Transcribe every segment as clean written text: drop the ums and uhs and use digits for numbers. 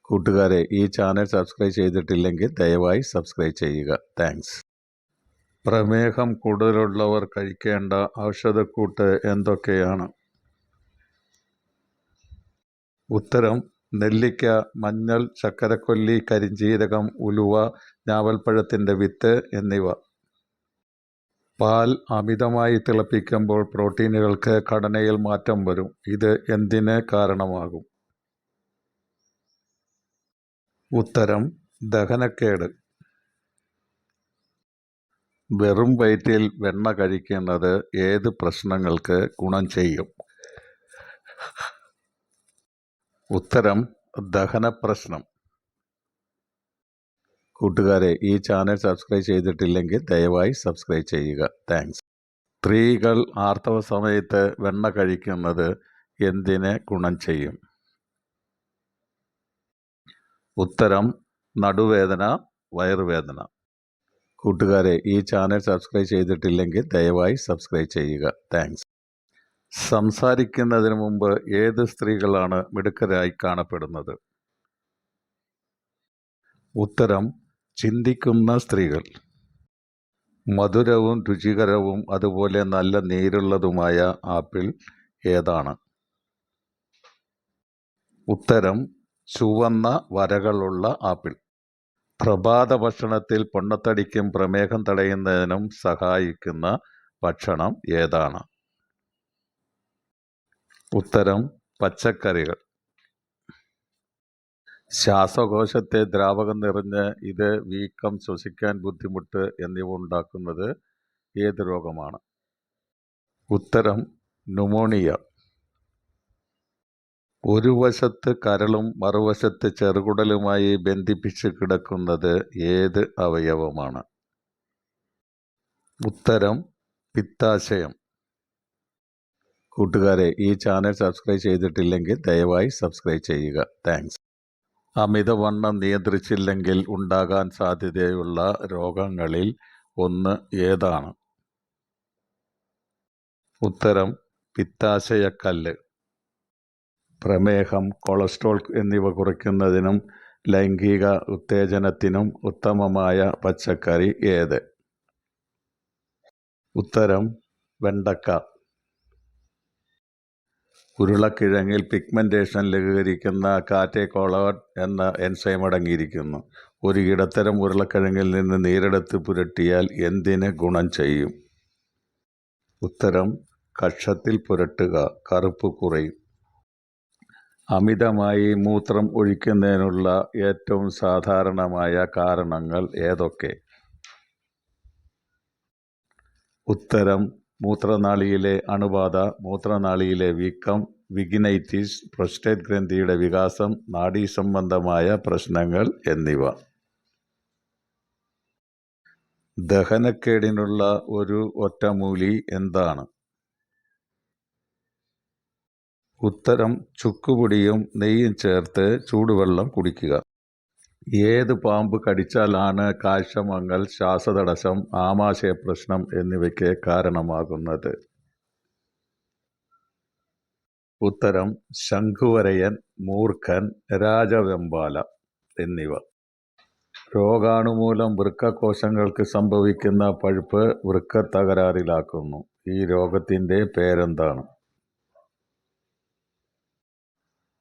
കൂട്ടുകാരെ, ഈ channel subscribe ചെയ്തിട്ടില്ലെങ്കിൽ ദയവായി സബ്സ്ക്രൈബ് ചെയ്യുക. താങ്ക്സ്. പ്രമേഹം കൂടുതലുള്ളവർ കഴിക്കേണ്ട ഔഷധക്കൂട്ട് എന്തൊക്കെയാണ്? ഉത്തരം: നെല്ലിക്ക, മഞ്ഞൾ, ശർക്കരക്കൊല്ലി, കരിഞ്ജീരകം, ഉലുവ, ഞാവൽപ്പഴത്തിൻ്റെ വിത്ത് എന്നിവ. പാൽ അമിതമായി തിളപ്പിക്കുമ്പോൾ പ്രോട്ടീനുകൾക്ക് ഘടനയിൽ മാറ്റം വരും. ഇത് എന്തിന് കാരണമാകും? ഉത്തരം: ദഹനക്കേട്. വെറും വയറ്റിൽ വെണ്ണ കഴിക്കുന്നത് ഏത് പ്രശ്നങ്ങൾക്ക് ഗുണം ചെയ്യും? ഉത്തരം: ദഹനപ്രശ്നം. കൂട്ടുകാരെ, ഈ ചാനൽ സബ്സ്ക്രൈബ് ചെയ്തിട്ടില്ലെങ്കിൽ ദയവായി സബ്സ്ക്രൈബ് ചെയ്യുക. താങ്ക്സ്. സ്ത്രീകൾ ആർത്തവ സമയത്ത് വെണ്ണ കഴിക്കുന്നത് എന്തിന് ഗുണം ചെയ്യും? ഉത്തരം: നടുവേദന, വയറുവേദന. കൂട്ടുകാരെ, ഈ ചാനൽ സബ്സ്ക്രൈബ് ചെയ്തിട്ടില്ലെങ്കിൽ ദയവായി സബ്സ്ക്രൈബ് ചെയ്യുക. താങ്ക്സ്. സംസാരിക്കുന്നതിന് മുമ്പ് ഏത് സ്ത്രീകളാണ് മിടുക്കരായി കാണപ്പെടുന്നത്? ഉത്തരം: ചിന്തിക്കുന്ന സ്ത്രീകൾ. മധുരവും രുചികരവും അതുപോലെ നല്ല നീരുള്ളതുമായ ആപ്പിൾ ഏതാണ്? ഉത്തരം: ചുവന്ന വരകളുള്ള ആപ്പിൾ. പ്രഭാത ഭക്ഷണത്തിൽ പൊണ്ണത്തടിക്കും പ്രമേഹം തടയുന്നതിനും സഹായിക്കുന്ന ഭക്ഷണം ഏതാണ്? ഉത്തരം: പച്ചക്കറികൾ. ശ്വാസകോശത്തെ ദ്രാവകം നിറഞ്ഞ് ഇത് വീക്കം, ശ്വസിക്കാൻ ബുദ്ധിമുട്ട് എന്നിവ ഉണ്ടാക്കുന്നത് ഏത് രോഗമാണ്? ഉത്തരം: ന്യൂമോണിയ. ഒരു വശത്ത് കരളും മറുവശത്ത് ചെറുകുടലുമായി ബന്ധിപ്പിച്ച് കിടക്കുന്നത് ഏത് അവയവമാണ്? ഉത്തരം: പിത്താശയം. കൂട്ടുകാരെ, ഈ ചാനൽ സബ്സ്ക്രൈബ് ചെയ്തിട്ടില്ലെങ്കിൽ ദയവായി സബ്സ്ക്രൈബ് ചെയ്യുക. താങ്ക്സ്. അമിതവണ്ണം നിയന്ത്രിച്ചില്ലെങ്കിൽ ഉണ്ടാകാൻ സാധ്യതയുള്ള രോഗങ്ങളിൽ ഒന്ന് ഏതാണ്? ഉത്തരം: പിത്താശയക്കല്ല്. പ്രമേഹം, കൊളസ്ട്രോൾ എന്നിവ കുറയ്ക്കുന്നതിനും ലൈംഗിക ഉത്തേജനത്തിനും ഉത്തമമായ പച്ചക്കറി ഏത്? ഉത്തരം: വെണ്ടക്ക. ഉരുളക്കിഴങ്ങിൽ പിഗ്മെന്റേഷൻ ലഘൂകരിക്കുന്ന കാറ്റെക്കോളോൺ എന്ന എൻസൈം അടങ്ങിയിരിക്കുന്നു. ഒരു ഇടത്തരം ഉരുളക്കിഴങ്ങിൽ നിന്ന് നീരെടുത്ത് പുരട്ടിയാൽ എന്തിന് ഗുണം ചെയ്യും? ഉത്തരം: കക്ഷത്തിൽ പുരട്ടുക, കറുപ്പ് കുറയും. അമിതമായി മൂത്രം ഒഴിക്കുന്നതിനുള്ള ഏറ്റവും സാധാരണമായ കാരണങ്ങൾ ഏതൊക്കെ? ഉത്തരം: മൂത്രനാളിയിലെ അണുബാധ, മൂത്രനാളിയിലെ വീക്കം, വിഗിനൈറ്റിസ്, പ്രോസ്റ്റേറ്റ് ഗ്രന്ഥിയുടെ വികാസം, നാഡീസംബന്ധമായ പ്രശ്നങ്ങൾ എന്നിവ. ദഹനക്കേടിനുള്ള ഒരു ഒറ്റമൂലി എന്താണ്? ഉത്തരം: ചുക്കുപൊടിയും നെയ്യും ചേർത്ത് ചൂടുവെള്ളം കുടിക്കുക. ഏത് പാമ്പ് കടിച്ചാലാണ് കാഴ്ചമങ്ങൽ, ശ്വാസതടസ്സം, ആമാശയപ്രശ്നം എന്നിവയ്ക്ക് കാരണമാകുന്നത്? ഉത്തരം: ശംഖുവരയൻ, മൂർഖൻ, രാജവെമ്പാല എന്നിവ. രോഗാണുമൂലം വൃക്കകോശങ്ങൾക്ക് സംഭവിക്കുന്ന പഴുപ്പ് വൃക്ക തകരാറിലാക്കുന്നു. ഈ രോഗത്തിൻ്റെ പേരെന്താണ്?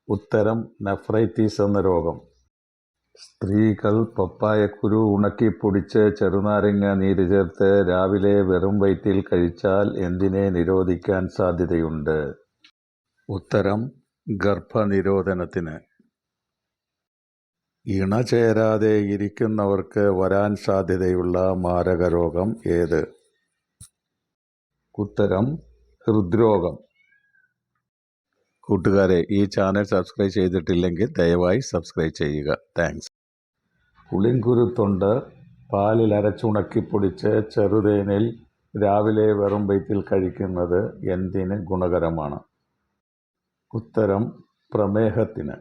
ഉത്തരം: നെഫ്രൈറ്റിസ് എന്ന രോഗം. സ്ത്രീകൾ പപ്പായക്കുരു ഉണക്കി പൊടിച്ച് ചെറുനാരങ്ങ നീര് ചേർത്ത് രാവിലെ വെറും വയറ്റിൽ കഴിച്ചാൽ എന്തിനെ നിരോധിക്കാൻ സാധ്യതയുണ്ട്? ഉത്തരം: ഗർഭനിരോധനത്തിന്. ഇണ ചേരാതെ ഇരിക്കുന്നവർക്ക് വരാൻ സാധ്യതയുള്ള മാരകരോഗം ഏത്? ഉത്തരം: ഹൃദ്രോഗം. കൂട്ടുകാരെ, ഈ ചാനൽ സബ്സ്ക്രൈബ് ചെയ്തിട്ടില്ലെങ്കിൽ ദയവായി സബ്സ്ക്രൈബ് ചെയ്യുക. താങ്ക്സ്. പുളിങ്കുരുത്തൊണ്ട് പാലിൽ അരച്ചുണക്കി പൊടിച്ച് ചെറുതേനിൽ രാവിലെ വെറും വയറ്റിൽ കഴിക്കുന്നത് എന്തിന് ഗുണകരമാണ്? ഉത്തരം: പ്രമേഹത്തിന്.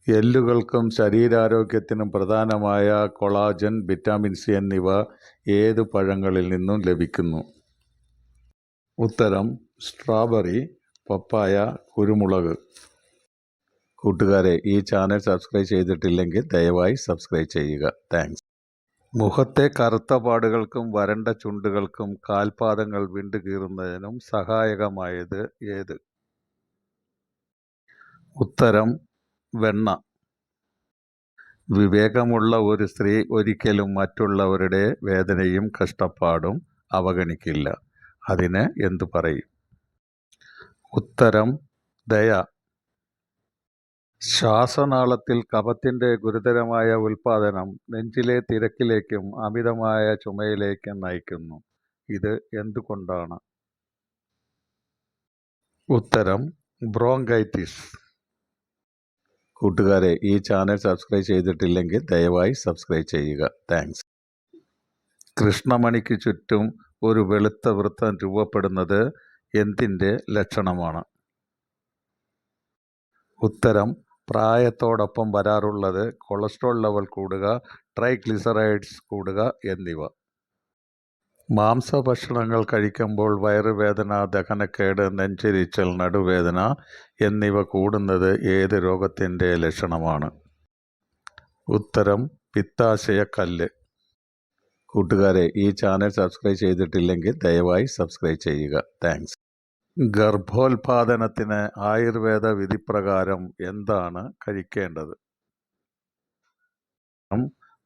എല്ലുകൾക്കും ശരീരാരോഗ്യത്തിനും പ്രധാനമായ കൊളാജൻ, വിറ്റാമിൻ സി എന്നിവ ഏത് പഴങ്ങളിൽ നിന്നും ലഭിക്കുന്നു? ഉത്തരം: സ്ട്രോബെറി, പപ്പായ, കുരുമുളക്. കൂട്ടുകാരെ, ഈ ചാനൽ സബ്സ്ക്രൈബ് ചെയ്തിട്ടില്ലെങ്കിൽ ദയവായി സബ്സ്ക്രൈബ് ചെയ്യുക. താങ്ക്സ്. മുഖത്തെ കറുത്ത പാടുകൾക്കും വരണ്ട ചുണ്ടുകൾക്കും കാൽപാദങ്ങൾ വിണ്ടുകീറുന്നതിനും സഹായകമായത് ഏത്? ഉത്തരം വെണ്ണ. വിവേകമുള്ള ഒരു സ്ത്രീ ഒരിക്കലും മറ്റുള്ളവരുടെ വേദനയും കഷ്ടപ്പാടും അവഗണിക്കില്ല. അതിന് എന്തു പറയും? ഉത്തരം ദയ. ശ്വാസനാളത്തിൽ കഫത്തിന്റെ ഗുരുതരമായ ഉൽപാദനം നെഞ്ചിലെ തിരക്കിലേക്കും അമിതമായ ചുമയിലേക്കും നയിക്കുന്നു. ഇത് എന്തുകൊണ്ടാണ്? ഉത്തരം ബ്രോങ്കൈറ്റിസ്. കൂട്ടുകാരെ, ഈ ചാനൽ സബ്സ്ക്രൈബ് ചെയ്തിട്ടില്ലെങ്കിൽ ദയവായി സബ്സ്ക്രൈബ് ചെയ്യുക. താങ്ക്സ്. കൃഷ്ണമണിക്ക് ചുറ്റും ഒരു വെളുത്ത വൃത്തം രൂപപ്പെടുന്നത് എന്തിൻ്റെ ലക്ഷണമാണ്? ഉത്തരം പ്രായത്തോടൊപ്പം വരാറുള്ളത് കൊളസ്ട്രോൾ ലെവൽ കൂടുക, ട്രൈഗ്ലിസറൈഡ്സ് കൂടുക എന്നിവ. മാംസഭക്ഷണങ്ങൾ കഴിക്കുമ്പോൾ വയറുവേദന, ദഹനക്കേട്, നെഞ്ചെരിച്ചൽ, നടുവേദന എന്നിവ കൂടുന്നത് ഏത് രോഗത്തിൻ്റെ ലക്ഷണമാണ്? ഉത്തരം പിത്താശയക്കല്ല്. കൂട്ടുകാരെ, ഈ ചാനൽ സബ്സ്ക്രൈബ് ചെയ്തിട്ടില്ലെങ്കിൽ ദയവായി സബ്സ്ക്രൈബ് ചെയ്യുക. താങ്ക്സ്. ഗർഭോത്പാദനത്തിന് ആയുർവേദ വിധിപ്രകാരം എന്താണ് കഴിക്കേണ്ടത്?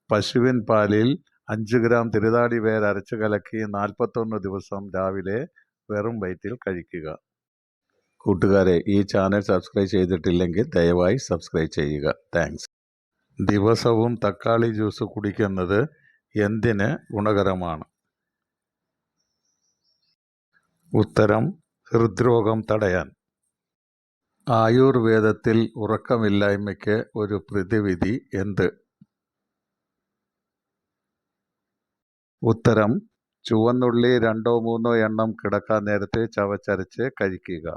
പശുവിൻ പാലിൽ 5 ഗ്രാം തിരുതാടി വേര് അരച്ചു കലക്കി 41 ദിവസം രാവിലെ വെറും വയറ്റിൽ കഴിക്കുക. കൂട്ടുകാരെ, ഈ ചാനൽ സബ്സ്ക്രൈബ് ചെയ്തിട്ടില്ലെങ്കിൽ ദയവായി സബ്സ്ക്രൈബ് ചെയ്യുക. താങ്ക്സ്. ദിവസവും തക്കാളി ജ്യൂസ് കുടിക്കുന്നത് എന്തിന് ഗുണകരമാണ്? ഉത്തരം ഹൃദ്രോഗം തടയാൻ. ആയുർവേദത്തിൽ ഉറക്കമില്ലായ്മയ്ക്ക് ഒരു പ്രതിവിധി എന്ത്? ഉത്തരം ചുവന്നുള്ളി 2-3 എണ്ണം കിടക്കാൻ നേരത്തെ ചവച്ചരച്ച് കഴിക്കുക.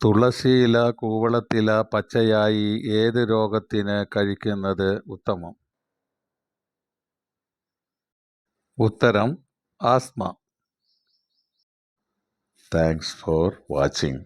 തുളസിയില, കൂവളത്തില പച്ചയായി ഏത് രോഗത്തിന് കഴിക്കുന്നത് ഉത്തമം? ഉത്തരം ആസ്മ. Thanks for watching.